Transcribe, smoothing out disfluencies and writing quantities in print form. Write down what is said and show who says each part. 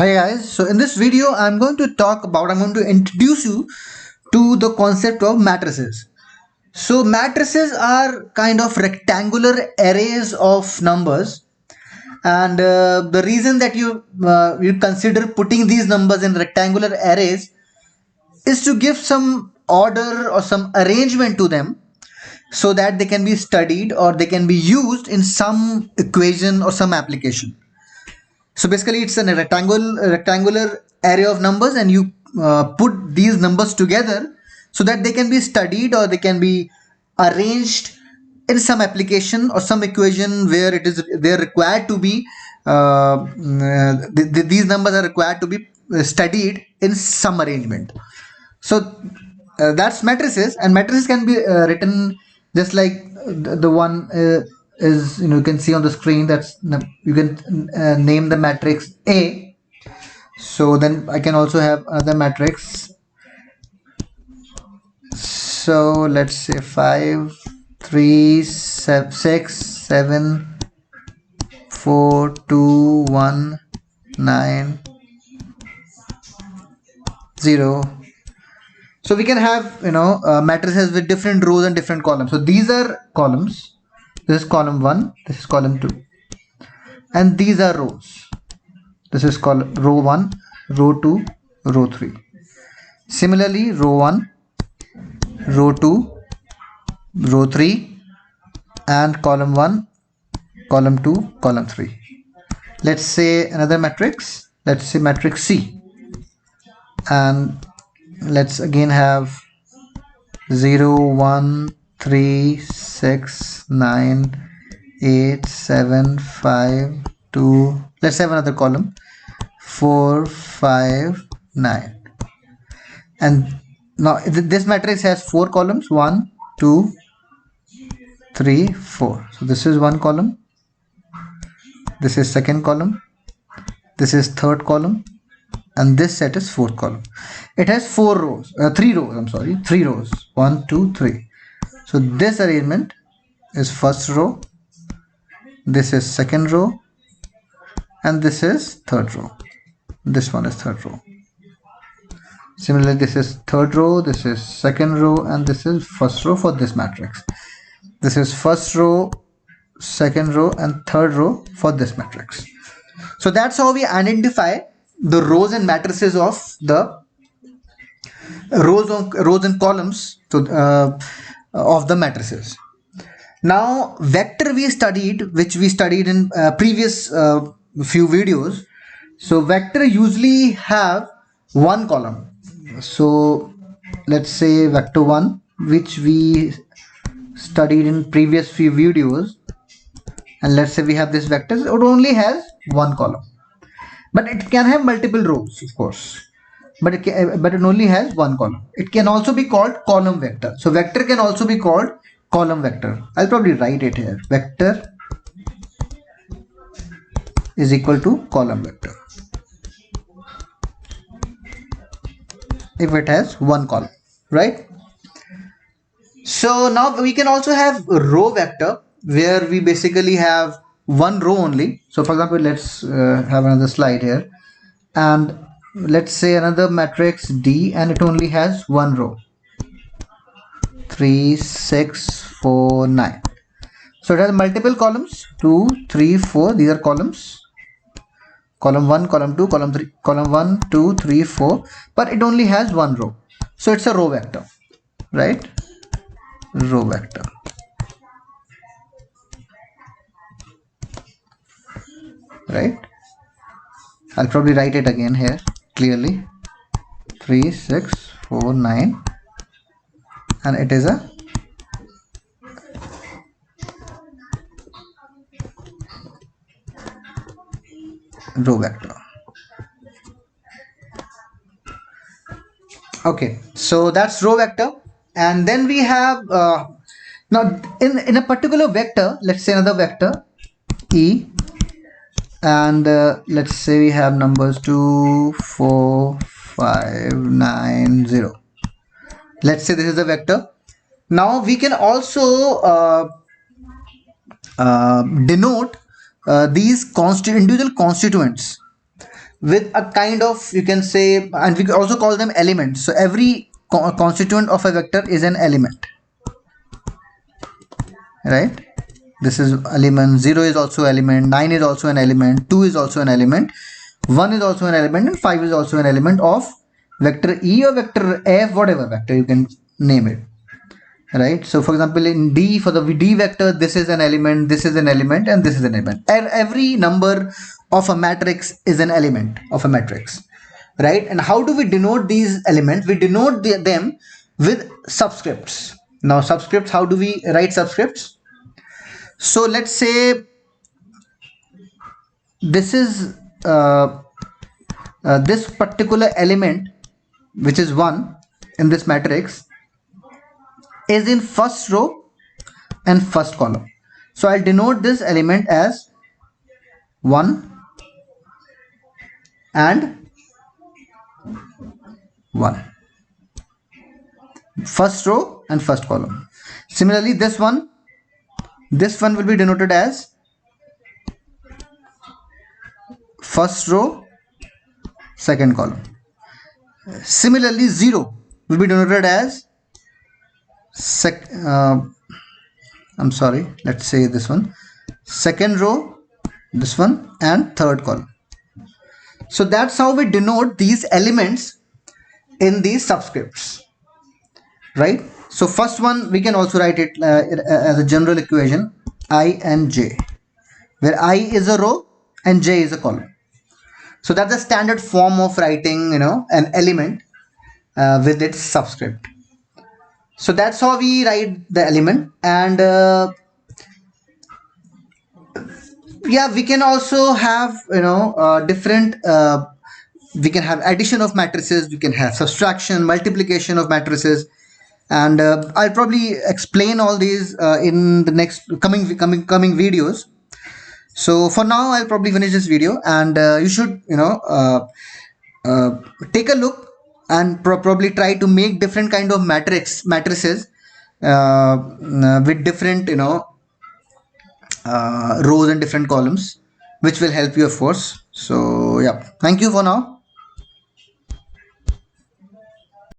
Speaker 1: Hi guys, so in this video I'm going to introduce you to the concept of matrices. So matrices are kind of rectangular arrays of numbers, and the reason that you consider putting these numbers in rectangular arrays is to give some order or some arrangement to them so that they can be studied or they can be used in some equation or some application. So basically, it's a rectangular array of numbers, and you put these numbers together so that they can be studied or they can be arranged in some application or some equation where they're required to be these numbers are required to be studied in some arrangement. So that's matrices, and matrices can be written just like the one is you can see on the screen. You can name the matrix A. So then I can also have another matrix. So let's say 5 3 6 7 4 2 1 9 0. So we can have matrices with different rows and different columns. So these are columns. This is column 1, this is column 2, and these are rows. This is column row 1, row 2, row 3. Similarly, row 1, row 2, row 3, and column 1, column 2, column 3. Let's say another matrix. Let's say matrix C, and let's again have 0 1 3 6 9 8 7 5 2. Let's have another column 4 5 9. And now this matrix has 4 columns 1 2 3 4. So this is one column, this is second column, this is third column, and this set is fourth column. It has 3 rows. I'm sorry, 3 rows 1 2 3. So this arrangement is first row, this is second row, and this is third row. This one is third row. Similarly, this is third row, this is second row, and this is first row for this matrix. This is first row, second row, and third row for this matrix. So that's how we identify the rows and matrices of the rows and columns of the matrices. Now, vector which we studied in previous few videos. So vector usually have one column. So let's say vector 1, which we studied in previous few videos, and let's say we have this vector. It only has one column, but it can have multiple rows, of course. But it only has one column. It can also be called column vector. So vector can also be called column vector. I'll probably write it here. Vector is equal to column vector if it has one column, right? So now we can also have row vector, where we basically have one row only. So for example, let's have another slide here, and let's say another matrix D, and it only has one row 3 6 4 9. So it has multiple columns 2 3 4. These are columns, column 1, column 2, column 3, column 1 2 3 4, but it only has one row. So it's a row vector, right? Row vector. Right? I'll probably write it again here clearly. 3 6 4 9, and it is a row vector. Okay, so that's row vector. And then we have now in a particular vector, let's say another vector E, and let's say we have numbers 2 4 5 9 0. Let's say this is a vector. Now we can also denote these individual constituents with a kind of, you can say, and we can also call them elements. So every constituent of a vector is an element, right? This is element 0 is also element, 9 is also an element, 2 is also an element, 1 is also an element, and 5 is also an element of vector E or vector F, whatever vector you can name it, right? So for example, in D, for the D vector, this is an element, this is an element, and this is an element. And every number of a matrix is an element of a matrix, right? And how do we denote these elements? We denote them with subscripts. Now subscripts, how do we write subscripts? So let's say this is this particular element, which is 1 in this matrix, is in first row and first column. So I'll denote this element as 1 and 1, first row and first column. Similarly, this one will be denoted as first row, second column. Similarly, 0 will be denoted as let's say this one, second row, this one, and third column. So that's how we denote these elements in these subscripts, right? So first one, we can also write it as a general equation, I and j, where I is a row and j is a column. So that's the standard form of writing, an element with its subscript. So that's how we write the element. And yeah, we can also have different we can have addition of matrices, we can have subtraction, multiplication of matrices, and I'll probably explain all these in the next coming videos. So for now, I'll probably finish this video, and you should take a look and probably try to make different kind of matrices with different rows and different columns, which will help you, of course. So yeah, thank you for now.